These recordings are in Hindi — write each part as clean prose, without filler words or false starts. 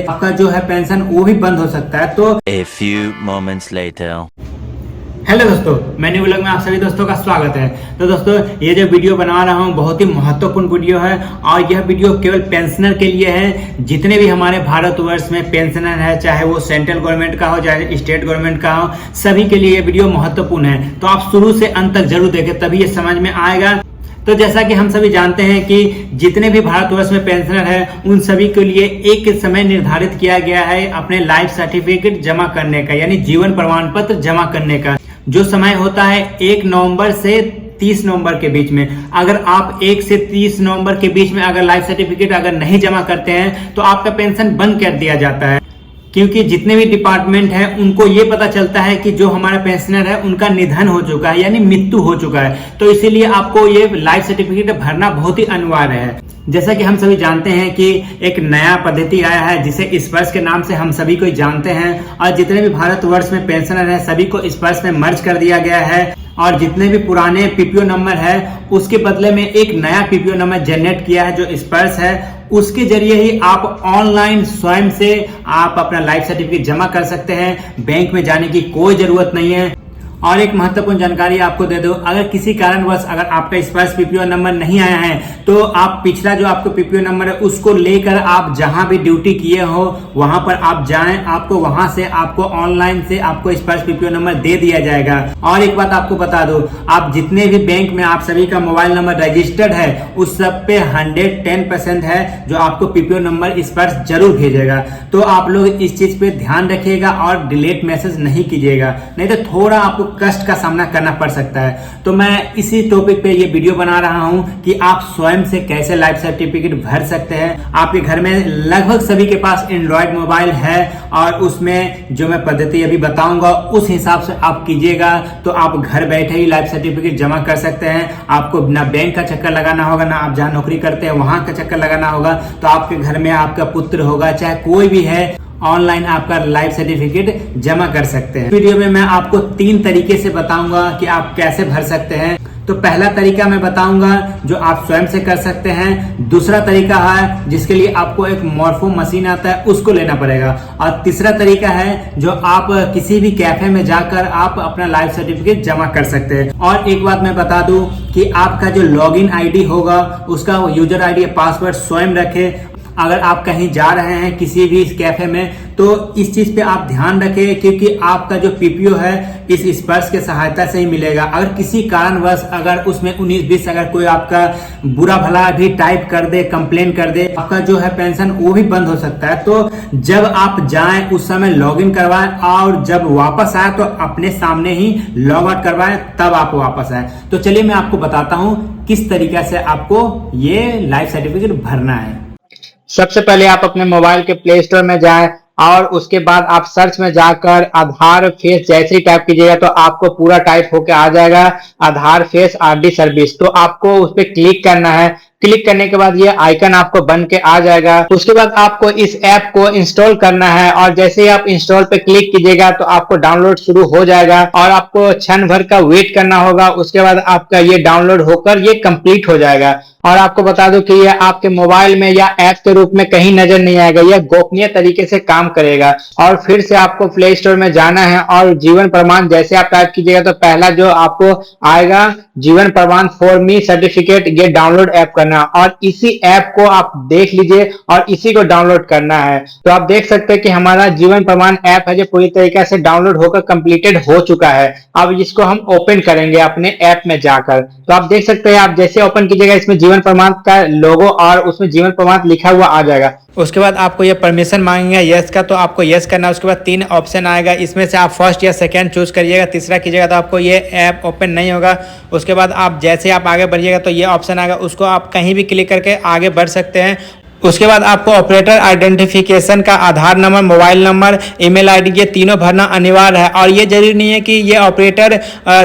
आपका जो है पेंशन वो भी बंद हो सकता है। तो A few moments later. Hello दोस्तों, मैंने व्लॉग में आप सभी दोस्तों का स्वागत है। तो दोस्तों, ये जो वीडियो बना रहा हूँ बहुत ही महत्वपूर्ण वीडियो है और यह वीडियो केवल पेंशनर के लिए है। जितने भी हमारे भारतवर्ष में पेंशनर है, चाहे वो सेंट्रल गवर्नमेंट का हो चाहे स्टेट गवर्नमेंट का हो, सभी के लिए ये वीडियो महत्वपूर्ण है। तो आप शुरू से अंत तक जरूर देखें, तभी ये समझ में आएगा। तो जैसा कि हम सभी जानते हैं कि जितने भी भारतवर्ष में पेंशनर है उन सभी के लिए एक समय निर्धारित किया गया है अपने लाइफ सर्टिफिकेट जमा करने का, यानी जीवन प्रमाण पत्र जमा करने का। जो समय होता है 1 नवंबर से 30 नवंबर के बीच में। अगर आप 1 से 30 नवंबर के बीच में अगर लाइफ सर्टिफिकेट अगर नहीं जमा करते हैं तो आपका पेंशन बंद कर दिया जाता है, क्योंकि जितने भी डिपार्टमेंट हैं उनको ये पता चलता है कि जो हमारा पेंशनर है उनका निधन हो चुका है, यानी मृत्यु हो चुका है। तो इसीलिए आपको ये लाइफ सर्टिफिकेट भरना बहुत ही अनिवार्य है। जैसा कि हम सभी जानते हैं कि एक नया पद्धति आया है जिसे स्पर्श के नाम से हम सभी को जानते हैं, और जितने भी भारतवर्ष में पेंशनर हैं सभी को स्पर्श में मर्ज कर दिया गया है। और जितने भी पुराने पीपीओ नंबर है उसके बदले में एक नया पीपीओ नंबर जनरेट किया है जो स्पर्श है। उसके जरिए ही आप ऑनलाइन स्वयं से आप अपना लाइफ सर्टिफिकेट जमा कर सकते हैं। बैंक में जाने की कोई जरूरत नहीं है। और एक महत्वपूर्ण जानकारी आपको दे दूं, अगर किसी कारणवश अगर आपका स्पर्श पीपीओ नंबर नहीं आया है तो आप पिछला जो आपको पीपीओ नंबर है उसको लेकर आप जहां भी ड्यूटी किए हो वहां पर आप जाएं, आपको वहां से आपको ऑनलाइन से आपको स्पर्श पीपीओ नंबर दे दिया जाएगा। और एक बात आपको बता दूं, आप जितने भी बैंक में आप सभी का मोबाइल नंबर रजिस्टर्ड है उस सब पे 110% है जो आपको पीपीओ नंबर स्पर्श जरूर भेजेगा। तो आप लोग इस चीज पे ध्यान रखिएगा और डिलीट मैसेज नहीं कीजिएगा, नहीं तो थोड़ा आपको कष्ट का सामना करना पड़ सकता है। तो मैं इसी टॉपिक पे ये वीडियो बना रहा हूं कि आप स्वयं से कैसे लाइफ सर्टिफिकेट भर सकते हैं। आपके घर में लगभग सभी के पास एंड्रॉयड मोबाइल है और उसमें जो मैं पद्धति अभी बताऊंगा उस हिसाब से आप कीजिएगा तो आप घर बैठे ही लाइफ सर्टिफिकेट जमा कर सकते हैं। आपको ना बैंक का चक्कर लगाना होगा, ना आप जहां नौकरी करते हैं वहां का चक्कर लगाना होगा। तो आपके घर में आपका पुत्र होगा चाहे कोई भी है, ऑनलाइन आपका लाइफ सर्टिफिकेट जमा कर सकते हैं। वीडियो में मैं आपको 3 तरीके से बताऊंगा कि आप कैसे भर सकते हैं। तो पहला तरीका मैं बताऊंगा जो आप स्वयं से कर सकते हैं। दूसरा तरीका है जिसके लिए आपको एक मॉर्फो मशीन आता है उसको लेना पड़ेगा। और तीसरा तरीका है जो आप किसी भी कैफे में जाकर आप अपना लाइफ सर्टिफिकेट जमा कर सकते हैं। और एक बात मैं बता दूं कि आपका जो लॉगिन आईडी होगा उसका यूजर आईडी पासवर्ड स्वयं रखें। अगर आप कहीं जा रहे हैं किसी भी कैफे में तो इस चीज पे आप ध्यान रखें, क्योंकि आपका जो पीपीओ है इस स्पर्श के सहायता से ही मिलेगा। अगर किसी कारणवश अगर उसमें 19-20 अगर कोई आपका बुरा भला भी टाइप कर दे, कंप्लेन कर दे, आपका जो है पेंशन वो भी बंद हो सकता है। तो जब आप जाएं उस समय लॉग इन करवाएं और जब वापस आए तो अपने सामने ही लॉग आउट करवाएं, तब आप वापस आए। तो चलिए मैं आपको बताता हूँ किस तरीके से आपको ये लाइफ सर्टिफिकेट भरना है। सबसे पहले आप अपने मोबाइल के प्ले स्टोर में जाएं और उसके बाद आप सर्च में जाकर आधार फेस जैसे ही टाइप कीजिएगा तो आपको पूरा टाइप होके आ जाएगा आधार फेस आरडी सर्विस। तो आपको उस पर क्लिक करना है। क्लिक करने के बाद ये आइकन आपको बन के आ जाएगा। उसके बाद आपको इस ऐप को इंस्टॉल करना है और जैसे ही आप इंस्टॉल पे क्लिक कीजिएगा तो आपको डाउनलोड शुरू हो जाएगा और आपको क्षण भर का वेट करना होगा। उसके बाद आपका ये डाउनलोड होकर ये कंप्लीट हो जाएगा। और आपको बता दूं कि ये आपके मोबाइल में या ऐप के रूप में कहीं नजर नहीं आएगा, यह गोपनीय तरीके से काम करेगा। और फिर से आपको प्ले स्टोर में जाना है और जीवन प्रमाण जैसे आप टाइप कीजिएगा तो पहला जो आपको आएगा जीवन प्रमाण फॉर मी सर्टिफिकेट, ये डाउनलोड ऐप करना और इसी ऐप को आप देख लीजिए और इसी को डाउनलोड करना है। तो आप देख सकते हैं कि हमारा जीवन प्रमाण ऐप है जो पूरी तरीके से डाउनलोड होकर कंप्लीटेड हो चुका है। अब इसको हम ओपन करेंगे अपने ऐप में जाकर। तो आप देख सकते हैं, आप जैसे ओपन कीजिएगा इसमें जीवन प्रमाण का लोगो और उसमें जीवन प्रमाण लिखा हुआ आ जाएगा। उसके बाद आपको ये परमिशन मांगेंगे यस का, तो आपको यस करना है। उसके बाद 3 ऑप्शन आएगा, इसमें से आप फर्स्ट या सेकंड चूज करिएगा। तीसरा कीजिएगा तो आपको ये ऐप ओपन नहीं होगा। उसके बाद आप जैसे आप आगे बढ़िएगा तो ये ऑप्शन आएगा, उसको आप कहीं भी क्लिक करके आगे बढ़ सकते हैं। उसके बाद आपको ऑपरेटर आइडेंटिफिकेशन का Aadhaar number, mobile number, email ID ये तीनों भरना अनिवार्य है। और ये जरूरी नहीं है कि ये ऑपरेटर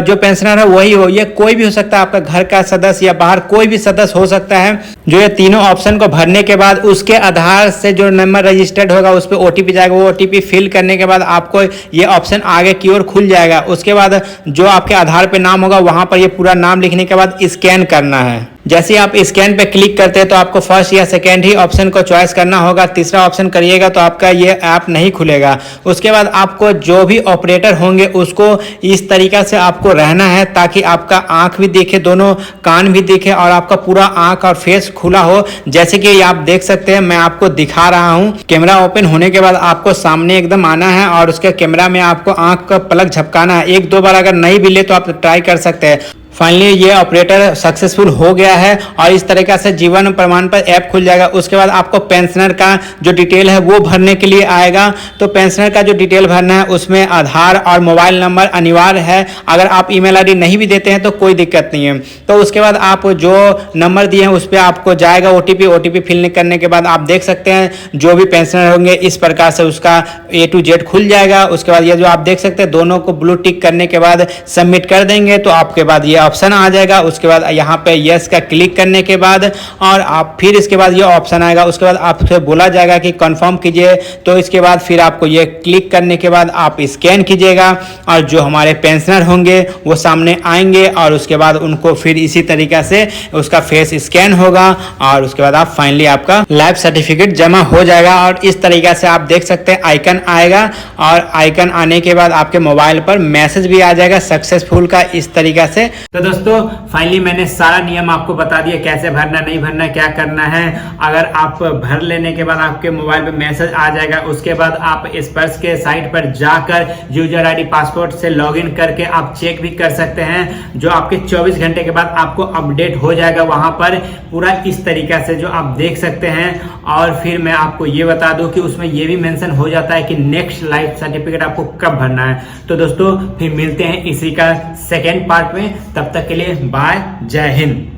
जो पेंशनर है वही हो, ये कोई भी हो सकता है, आपका घर का सदस्य या बाहर कोई भी सदस्य हो सकता है। जो ये तीनों ऑप्शन को भरने के बाद उसके आधार से जो नंबर रजिस्टर्ड होगा उस पर ओटीपी जाएगा। वो ओटीपी फिल करने के बाद आपको ये ऑप्शन आगे की ओर खुल जाएगा। उसके बाद जो आपके आधार पे नाम होगा वहां पर ये पूरा नाम लिखने के बाद स्कैन करना है। जैसे ही आप स्कैन पे क्लिक करते हैं तो आपको फर्स्ट या सेकेंड ही ऑप्शन को चॉइस करना होगा। तीसरा ऑप्शन करिएगा तो आपका ये ऐप नहीं खुलेगा। उसके बाद आपको जो भी ऑपरेटर होंगे उसको इस तरीका से आपको रहना है ताकि आपका आंख भी दिखे, दोनों कान भी दिखे और आपका पूरा आंख और फेस खुला हो। जैसे कि आप देख सकते हैं, मैं आपको दिखा रहा हूं। कैमरा ओपन होने के बाद आपको सामने एकदम आना है और उसके कैमरा में आपको आंख का पलक झपकाना है। एक दो बार अगर नहीं भी ले तो आप ट्राई कर सकते हैं। फाइनली ये ऑपरेटर सक्सेसफुल हो गया है और इस तरीका से जीवन प्रमाण पत्र ऐप खुल जाएगा। उसके बाद आपको पेंशनर का जो डिटेल है वो भरने के लिए आएगा। तो पेंशनर का जो डिटेल भरना है उसमें आधार और मोबाइल नंबर अनिवार्य है। अगर आप ईमेल आईडी नहीं भी देते हैं तो कोई दिक्कत नहीं है। तो उसके बाद आप जो नंबर दिए हैं उस पर आपको जाएगा ओटीपी फिल करने के बाद आप देख सकते हैं जो भी पेंशनर होंगे इस प्रकार से उसका A to Z खुल जाएगा। उसके बाद ये जो आप देख सकते हैं दोनों को ब्लू टिक करने के बाद सबमिट कर देंगे तो आपके बाद ये ऑप्शन आ जाएगा। उसके बाद यहाँ पे यस का क्लिक करने के बाद और आप फिर इसके बाद ये ऑप्शन आएगा। उसके बाद आपसे बोला जाएगा कि कंफर्म कीजिए। तो इसके बाद फिर आपको ये क्लिक करने के बाद आप स्कैन कीजिएगा और जो हमारे पेंशनर होंगे वो सामने आएंगे और उसके बाद उनको फिर इसी तरीका से उसका फेस स्कैन होगा और उसके बाद आप फाइनली आपका लाइफ सर्टिफिकेट जमा हो जाएगा। और इस तरीका से आप देख सकते हैं आइकन आएगा और आइकन आने के बाद आपके मोबाइल पर मैसेज भी आ जाएगा सक्सेसफुल का। इस तरीका से तो दोस्तों फाइनली मैंने सारा नियम आपको बता दिया, कैसे भरना, नहीं भरना, क्या करना है। अगर आप भर लेने के बाद आपके मोबाइल पे मैसेज आ जाएगा। उसके बाद आप स्पर्श के साइट पर जाकर यूजर आईडी पासवर्ड से लॉगिन करके आप चेक भी कर सकते हैं, जो आपके 24 घंटे के बाद आपको अपडेट हो जाएगा वहां पर पूरा इस तरीका से जो आप देख सकते हैं। और फिर मैं आपको ये बता दूं कि उसमें ये भी मेंशन हो जाता है कि नेक्स्ट लाइफ सर्टिफिकेट आपको कब भरना है। तो दोस्तों फिर मिलते हैं इसी का सेकेंड पार्ट में, तब तक के लिए बाय, जय हिंद।